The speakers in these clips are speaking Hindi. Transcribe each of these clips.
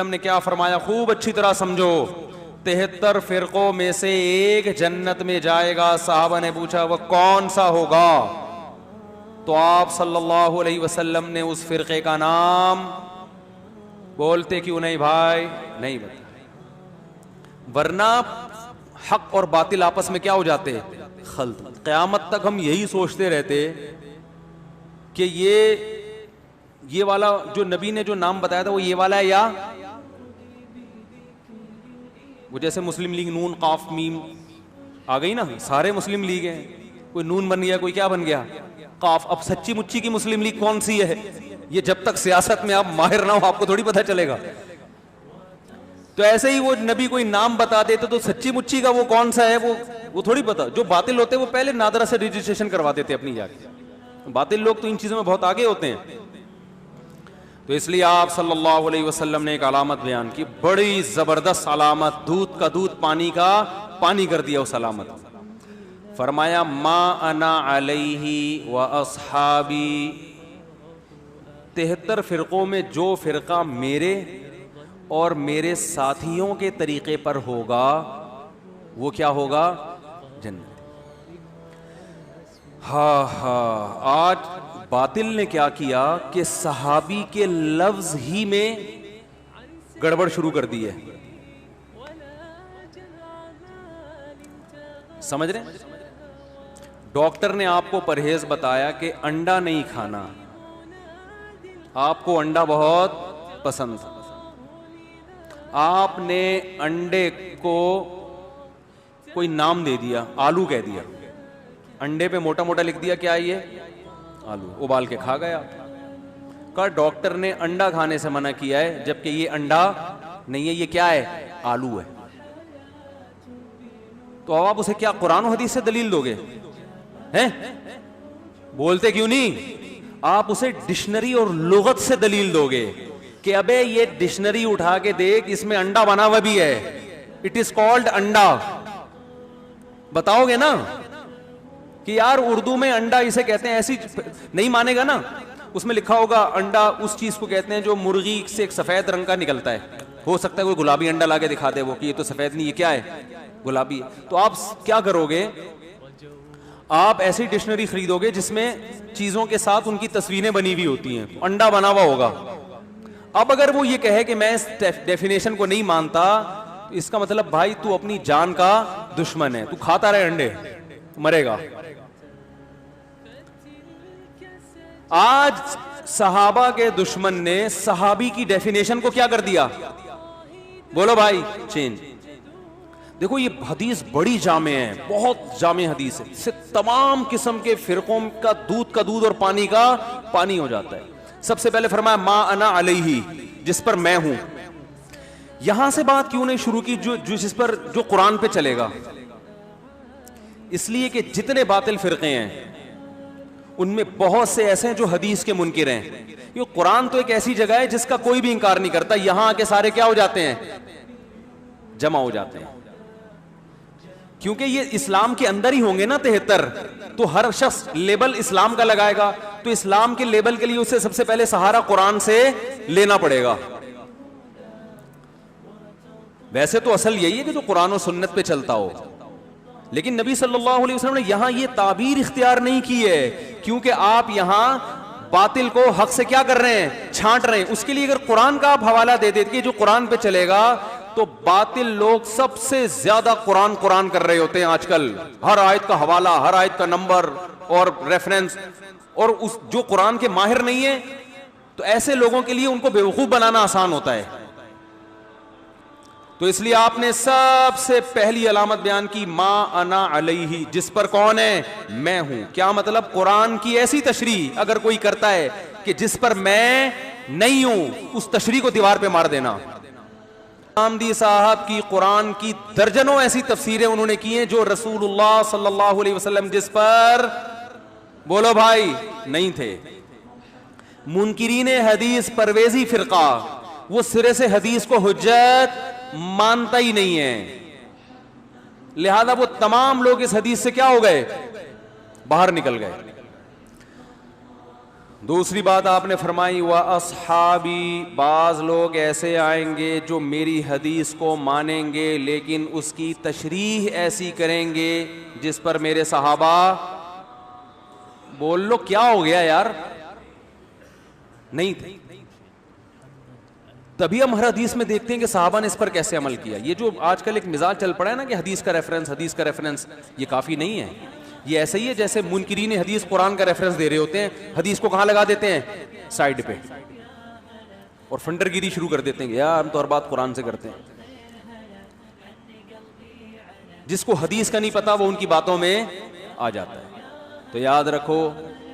ने क्या फरमाया, खूब अच्छी तरह समझो। 73 फिरकों में से एक जन्नत में जाएगा। साहबा ने पूछा वह कौन सा होगा? तो आप सल्लल्लाहु अलैहि वसल्लम ने उस फिरके का नाम बोलते क्यों नहीं भाई? नहीं बताया, वरना हक और बातिल आपस में क्या हो जाते? खल्त। क़यामत तक हम यही सोचते रहते कि ये वाला जो नबी ने जो नाम बताया था वो ये वाला है, या वो जैसे मुस्लिम लीग नून काफ मीम आ गई ना, सारे मुस्लिम लीग हैं, कोई नून बन गया, कोई क्या बन गया, काफ। अब सच्ची मुच्ची की मुस्लिम लीग कौन सी है? ये जब तक सियासत में आप माहिर ना हो आपको थोड़ी पता चलेगा। तो ऐसे ही वो नबी कोई नाम बता देते तो सच्ची मुच्ची का वो कौन सा है वो थोड़ी पता। जो बातिल होते वो पहले नादरा से रजिस्ट्रेशन करवा देते अपनी जाके। बातिल लोग तो इन चीजों में बहुत आगे होते हैं। तो इसलिए आप सल्लल्लाहु अलैहि वसल्लम ने एक अलामत बयान की, बड़ी जबरदस्त अलामत, दूध का दूध पानी का पानी कर दिया उस अलामत। फरमाया मा अना अलैहि व अस्हाबी, 73 फिरकों में जो फिरका मेरे और मेरे साथियों के तरीके पर होगा वो क्या होगा? जन्नत। आज बातिल ने क्या किया कि सहाबी के लफ्ज ही में गड़बड़ शुरू कर दी है। समझ रहे? डॉक्टर ने आपको परहेज बताया कि अंडा नहीं खाना, आपको अंडा बहुत पसंद था, आपने अंडे को कोई नाम दे दिया, आलू कह दिया, अंडे पे मोटा मोटा लिख दिया क्या ये? आलू। उबाल के खा गया। कहा डॉक्टर ने अंडा खाने से मना किया है, जबकि ये अंडा नहीं है, ये क्या है? आलू है। तो अब आप उसे क्या कुरान और हदीस से दलील दोगे? हैं? बोलते क्यों नहीं? आप उसे डिक्शनरी और लुगत से दलील दोगे कि अबे ये डिक्शनरी उठा के देख, इसमें अंडा बना हुआ भी है, इट इज कॉल्ड अंडा। बताओगे ना कि यार उर्दू में अंडा इसे कहते हैं, ऐसी नहीं मानेगा ना। उसमें लिखा होगा अंडा उस चीज को कहते हैं जो मुर्गी से एक सफेद रंग का निकलता है। हो सकता है कोई गुलाबी अंडा लाके दिखा दे वो कि ये तो सफेद नहीं, ये क्या है? गुलाबी। तो आप क्या करोगे? आप ऐसी डिक्शनरी खरीदोगे जिसमें चीजों के साथ उनकी तस्वीरें बनी हुई होती हैं, अंडा बना हुआ होगा। अब अगर वो ये कहे कि मैं इस डेफिनेशन को नहीं मानता, तो इसका मतलब भाई तू अपनी जान का दुश्मन है, तू खाता रहे अंडे, मरेगा। आज सहाबा के दुश्मन ने सहाबी की डेफिनेशन को क्या कर दिया? बोलो भाई, चेंज। देखो ये हदीस बड़ी जामे है, बहुत जामे हदीस है, इससे तमाम किस्म के फिरकों का दूध और पानी का पानी हो जाता है। सबसे पहले फरमाया मा अना अलैहि, जिस पर मैं हूं। यहां से बात क्यों नहीं शुरू की जिस पर जो कुरान पे चलेगा? इसलिए कि जितने बातिल फिरके हैं उनमें बहुत से ऐसे हैं जो हदीस के मुनकिर हैं। ये कुरान तो एक ऐसी जगह है जिसका कोई भी इंकार नहीं करता, यहां आके सारे क्या हो जाते हैं? जमा हो जाते हैं। क्योंकि ये इस्लाम के अंदर ही होंगे ना 73, तो हर शख्स लेबल इस्लाम का लगाएगा, तो इस्लाम के लेबल के लिए उसे सबसे पहले सहारा कुरान से लेना पड़ेगा। वैसे तो असल यही है कि जो कुरान और सुन्नत पे चलता हो, लेकिन नबी सल्लल्लाहु अलैहि वसल्लम ने यहां ये ताबीर इख्तियार नहीं की है, क्योंकि आप यहां बातिल को हक से क्या कर रहे हैं? छांट रहे हैं। उसके लिए अगर कुरान का आप हवाला दे देते कि जो कुरान पे चलेगा, तो बातिल लोग सबसे ज्यादा कुरान कर रहे होते हैं आजकल। हर आयत का हवाला, हर आयत का नंबर और रेफरेंस, और उस जो कुरान के माहिर नहीं है, तो ऐसे लोगों के लिए उनको बेवकूफ बनाना आसान होता है। तो इसलिए आपने सबसे पहली अलामत बयान की मा अना अलैहि, जिस पर कौन है? मैं हूं। क्या मतलब? कुरान की ऐसी तशरीह अगर कोई करता है कि जिस पर मैं नहीं हूं, उस तशरीह को दीवार पे मार देना। आमदी साहब की कुरान की दर्जनों ऐसी तफसीरें उन्होंने की हैं जो रसूलुल्लाह सल्लल्लाहु अलैहि वसल्लम जिस पर, बोलो भाई, नहीं थे। मुनकिरीन हदीस परवेजी फिरका, वो सिरे से हदीस को हुज्जत मानता ही नहीं है, लिहाजा वो तमाम लोग इस हदीस से क्या हो गए? बाहर निकल गए। दूसरी बात आपने फरमाई व अस्हाबी, बाज लोग ऐसे आएंगे जो मेरी हदीस को मानेंगे लेकिन उसकी तशरीह ऐसी करेंगे जिस पर मेरे सहाबा, बोल लो क्या हो गया यार, नहीं थे। तभी हम हर हदीस में देखते हैं कि सहाबा ने इस पर कैसे अमल किया। ये जो आजकल एक मिजाज चल पड़ा है ना कि हदीस का रेफरेंस, ये काफी नहीं है। ये ऐसा ही है जैसे मुनकिरीन हदीस कुरान का रेफरेंस दे रहे होते हैं, हदीस को कहां लगा देते हैं, साइड पे, और फंडरगिरी शुरू कर देते हैं यार हम तो हर बात कुरान से करते हैं। जिसको हदीस का नहीं पता वो उनकी बातों में आ जाता है। तो याद रखो,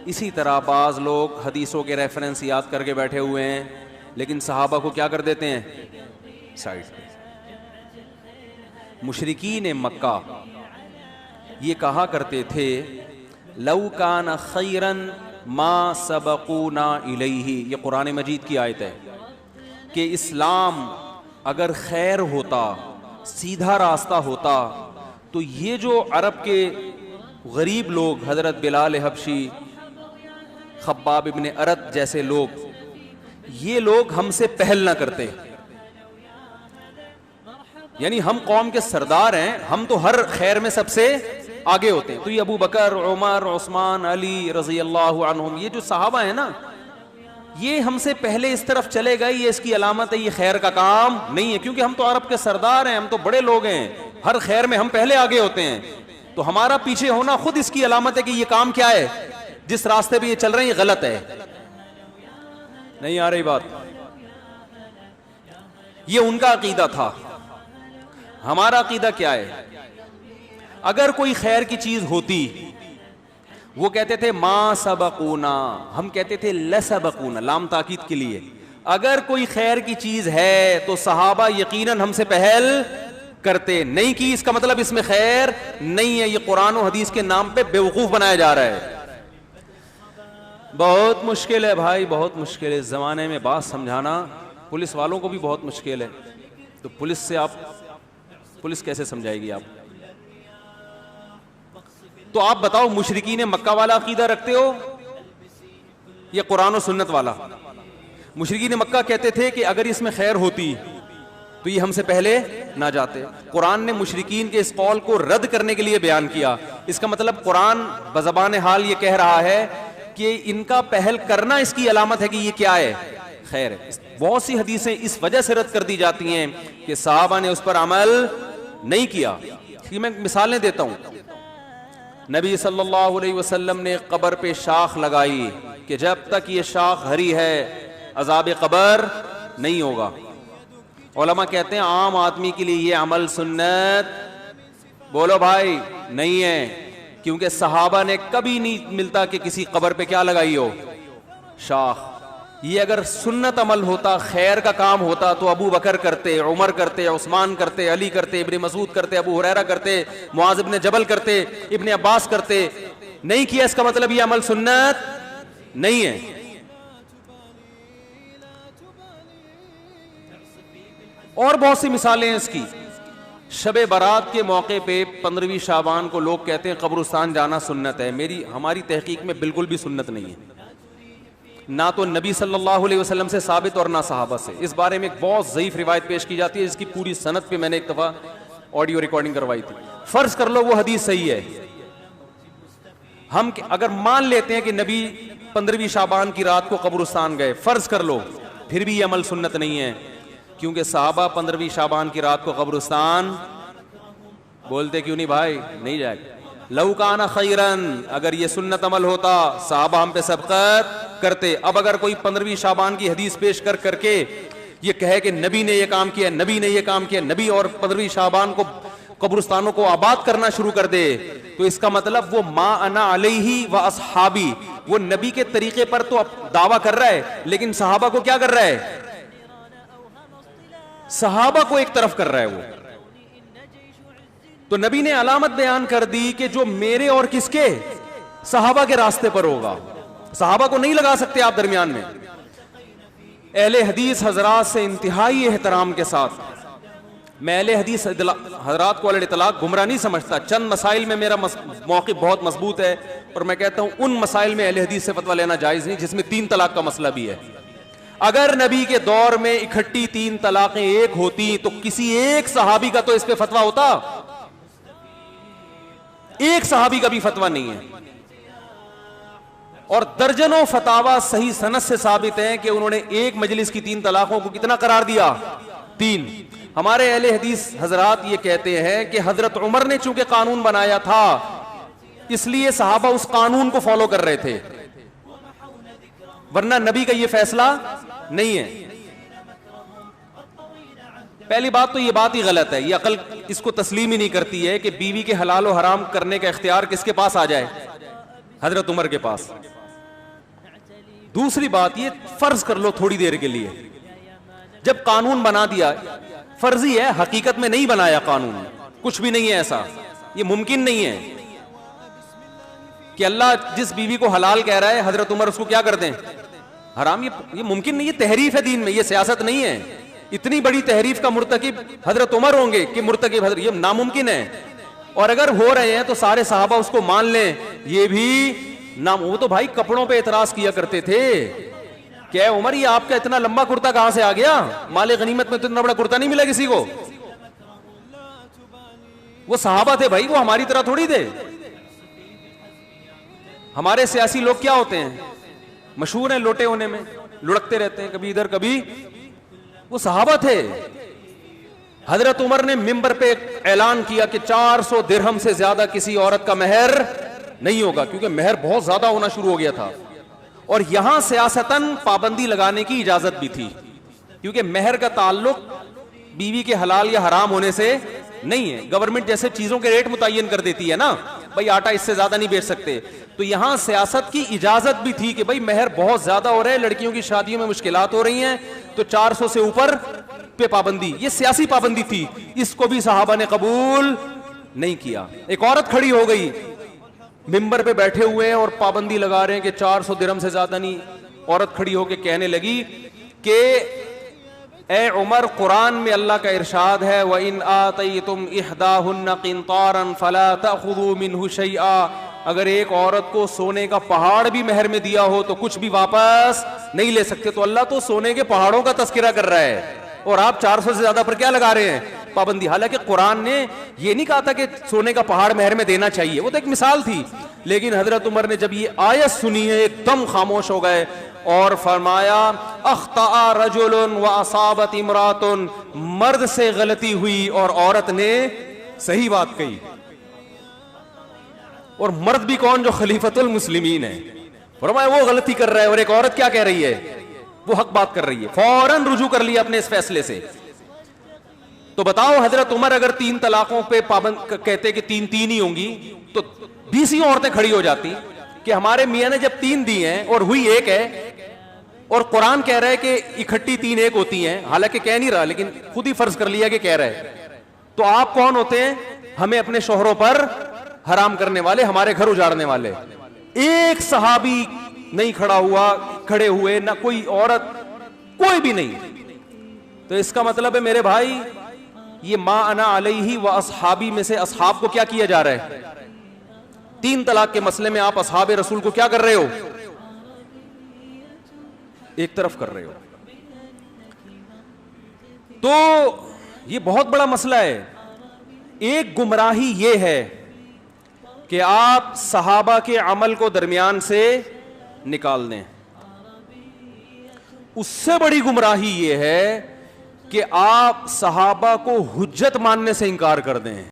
इसी तरह बाज लोग हदीसों के रेफरेंस याद करके बैठे हुए हैं लेकिन सहाबा को क्या कर देते हैं, साइड पे। मुशरिकीन मक्का ये कहा करते थे लौ कान खैरन मा सबकूना इलैहि, ये कुरान मजीद की आयत है कि इस्लाम अगर खैर होता, सीधा रास्ता होता, तो ये जो अरब के गरीब लोग, हजरत बिलाल हबशी, खब्बाब इब्ने अरत जैसे लोग, ये लोग हमसे पहल ना करते। यानी हम कौम के सरदार हैं, हम तो हर खैर में सबसे आगे होते हैं। तो ये अबू बकर, उमर, उस्मान, अली रजी अल्लाह अन्हुम, ये जो सहाबा है ना, ये हमसे पहले इस तरफ चले गए, ये इसकी अलामत है, ये खैर का काम नहीं है। क्योंकि हम तो अरब के सरदार हैं, हम तो बड़े लोग हैं, हर खैर में हम पहले आगे होते हैं। तो हमारा पीछे होना खुद इसकी अलामत है कि ये काम क्या है, जिस रास्ते पे ये चल रहे हैं ये गलत है। नहीं आ रही बात? ये उनका अकीदा था। हमारा अकीदा क्या है? अगर कोई खैर की चीज होती, वो कहते थे मा सबकूना, हम कहते थे लसबकूना, लाम ताकीद के लिए। अगर कोई खैर की चीज है तो सहाबा यकीनन हमसे पहल करते, नहीं की इसका मतलब इसमें खैर नहीं है। ये कुरान और हदीस के नाम पे बेवकूफ बनाया जा रहा है। बहुत मुश्किल है भाई, बहुत मुश्किल है। इस जमाने में बात समझाना पुलिस वालों को भी बहुत मुश्किल है। तो पुलिस से आप, पुलिस कैसे समझाएगी आप? तो आप बताओ, मुशरिकीन मक्का वाला अकीदा रखते हो या कुरान और सुन्नत वाला? मुशरिकीन मक्का कहते थे कि अगर इसमें खैर होती तो ये हमसे पहले ना जाते। कुरान ने मुशरिकीन के इस कौल को रद्द करने के लिए बयान किया। इसका मतलब कुरान बज़बान हाल ये कह रहा है कि इनका पहल करना इसकी अलामत है कि ये क्या है, खैर है। बहुत सी हदीसें इस वजह से रद्द कर दी जाती हैं कि साहबा ने उस पर अमल नहीं किया। मैं मिसालें देता हूं। नबी सल्लल्लाहु अलैहि वसल्लम ने कब्र पे शाख लगाई कि जब तक ये शाख हरी है अजाब कब्र नहीं होगा। उलमा कहते हैं आम आदमी के लिए ये अमल सुन्नत, बोलो भाई, नहीं है। क्योंकि सहाबा ने कभी नहीं मिलता कि किसी कब्र पे क्या लगाई हो, शाख। ये अगर सुन्नत अमल होता, खैर का काम होता, तो अबू बकर करते, उमर करते, उस्मान करते, अली करते, इब्ने मसूद करते, अबू हुरैरा करते, मुआज़ इब्ने जबल करते, इब्ने अब्बास करते। नहीं किया, इसका मतलब ये अमल सुन्नत नहीं है। और बहुत सी मिसालें हैं इसकी। शबे बारात के मौके पे 15वीं शाबान को लोग कहते हैं कब्रिस्तान जाना सुन्नत है। हमारी तहकीक में बिल्कुल भी सुन्नत नहीं है, ना तो नबी सल्लल्लाहु अलैहि वसल्लम से साबित और ना सहाबा से। इस बारे में एक बहुत ज़ईफ रिवायत पेश की जाती है, जिसकी पूरी सनद पे मैंने एक दफ़ा ऑडियो रिकॉर्डिंग करवाई थी। फर्ज कर लो वो हदीस सही है, हम अगर मान लेते हैं कि नबी 15वीं शाबान की रात को कब्रिस्तान गए, फर्ज कर लो, फिर भी ये अमल सुन्नत नहीं है। क्योंकि साहबा 15वीं शाबान की रात को कब्रिस्तान, बोलते क्यों नहीं भाई, नहीं जाएगा। लौ काना खैरन, अगर ये सुन्नत अमल होता साहबा हम पे सबकत करते। अब अगर कोई 15वीं शाबान की हदीस पेश कर करके ये कहे कि नबी ने ये काम किया, नबी ने ये काम किया, नबी और 15वीं शाबान को कब्रिस्तानों को आबाद करना शुरू कर दे, तो इसका मतलब वो मा अना अलैहि व अस्हाबी, वो नबी के तरीके पर तो दावा कर रहा है, लेकिन सहाबा को क्या कर रहा है, सहाबा को एक तरफ कर रहा है वो। तो नबी ने अलामत बयान कर दी कि जो मेरे और किसके, सहाबा के रास्ते पर होगा। सहाबा को नहीं लगा सकते आप दरमियान में। अहले हदीस हजरात से इंतहाई एहतराम के साथ मैं अहले हदीस हजरात को अहले तलाक गुमराह नहीं समझता। चंद मसाइल में मेरा मौक़िफ़ बहुत मजबूत है और मैं कहता हूं उन मसाइल में अहले हदीस से फतवा लेना जायज़ नहीं जिसमें 3 तलाक का मसला भी है। अगर नबी के दौर में इकट्ठी 3 तलाकें एक होती तो किसी एक सहाबी का तो इस पे फतवा होता, एक सहाबी का भी फतवा नहीं है। और दर्जनों फतावा सही सनद से साबित हैं कि उन्होंने एक मजलिस की 3 तलाकों को कितना करार दिया, 3। हमारे अहले हदीस हजरात ये कहते हैं कि हजरत उमर ने चूंकि कानून बनाया था इसलिए सहाबा उस कानून को फॉलो कर रहे थे, वरना नबी का ये फैसला नहीं है। पहली बात तो ये बात ही गलत है, ये अकल इसको तस्लीम ही नहीं करती है कि बीवी के हलाल और हराम करने का इख्तियार किसके पास आ जाए, हजरत उमर के पास। दूसरी बात, ये फर्ज कर लो थोड़ी देर के लिए, जब कानून बना दिया, फर्जी है, हकीकत में नहीं बनाया कानून, कुछ भी नहीं है ऐसा, ये मुमकिन नहीं है कि अल्लाह जिस बीवी को हलाल कह रहा है हजरत उमर उसको क्या कर दें, हराम। ये मुमकिन नहीं, ये तहरीफ है दीन में, ये सियासत नहीं है। इतनी बड़ी तहरीफ का मुर्तकिब हजरत उमर होंगे कि मुर्तकिब हजरत, ये नामुमकिन है। और अगर हो रहे हैं तो सारे सहाबा उसको मान लें, ये भी ना। वो तो भाई कपड़ों पे एतराज किया करते थे, क्या उमर ये आपका इतना लंबा कुर्ता कहां से आ गया, माले गनीमत में तो इतना बड़ा कुर्ता नहीं मिला किसी को। वो सहाबा थे भाई, वो हमारी तरह थोड़ी थे। हमारे सियासी लोग क्या होते हैं, मशहूर हैं लोटे होने में, लुढ़कते रहते हैं कभी इधर कभी। वो सहाबा थे। हजरत उमर ने मिंबर पे ऐलान किया कि 400 दिरहम से ज्यादा किसी औरत का मेहर नहीं होगा, क्योंकि मेहर बहुत ज्यादा होना शुरू हो गया था। और यहां सियासतन पाबंदी लगाने की इजाजत भी थी, क्योंकि मेहर का ताल्लुक बीवी के हलाल या हराम होने से नहीं है। गवर्नमेंट जैसे चीजों के रेट मुतय्यन कर देती है ना, भाई आटा इससे ज्यादा नहीं बेच सकते, तो यहां सियासत की इजाजत भी थी कि भाई मेहर बहुत ज्यादा हो रहा है, लड़कियों की शादियों में मुश्किलात हो रही हैं, तो 400 से ऊपर पे पाबंदी, ये सियासी पाबंदी थी। इसको भी सहाबा ने कबूल नहीं किया। एक औरत खड़ी हो गई, मिंबर पे बैठे हुए हैं और पाबंदी लगा रहे हैं कि 400 दिरहम से ज्यादा नहीं। औरत खड़ी होकर कहने लगी कि ए उमर, कुरान में अल्लाह का इरशाद है, व इन आतयतुम इहदाहुन्ना किंतारन फला तअखुदू मिनहु शैआ, अगर एक औरत को सोने का पहाड़ भी मेहर में दिया हो तो कुछ भी वापस नहीं ले सकते। तो अल्लाह तो सोने के पहाड़ों का तस्करा कर रहा है और आप 400 से ज्यादा पर क्या लगा रहे हैं पाबंदी। हालांकि कुरान ने ये नहीं कहा था कि सोने का पहाड़ मेहर में देना चाहिए, वो तो एक मिसाल थी। लेकिन हजरत उमर ने जब ये आयत सुनी है एकदम खामोश हो गए और फरमाया, अख्ता रजुलन व असाबत इमरातुन, मर्द से गलती हुई और औरत ने सही बात कही। और मर्द भी कौन, जो खलीफतुल मुस्लिमीन है। फरमाया वो गलती कर रहा है और एक औरत क्या कह रही है, वो हक बात कर रही है। फौरन रुजू कर लिया अपने इस फैसले से। तो बताओ हजरत उमर अगर 3 तलाकों पे पाबंद कहते कि 3 ही होंगी, तो 20 औरतें खड़ी हो जाती कि हमारे मियां ने जब 3 दी हैं और हुई 1 है, और कुरान कह रहा है कि इकट्ठी 3 एक होती हैं, हालांकि कह नहीं रहा लेकिन खुद ही फर्ज कर लिया कि कह रहा है। तो आप कौन होते हैं हमें अपने शोहरों पर हराम करने वाले, हमारे घर उजाड़ने वाले। एक सहाबी नहीं खड़ा हुआ, खड़े हुए ना कोई औरत, कोई भी नहीं। तो इसका मतलब है मेरे भाई, ये मा अना अलैहि व असहाबी में से असहाब को क्या किया जा रहा है। 3 तलाक के मसले में आप असहाब रसूल को क्या कर रहे हो, एक तरफ कर रहे हो। तो ये बहुत बड़ा मसला है। एक गुमराही ये है कि आप सहाबा के अमल को दरमियान से निकाल दें। उससे बड़ी गुमराही ये है कि आप सहाबा को हुज्जत मानने से इंकार कर दें।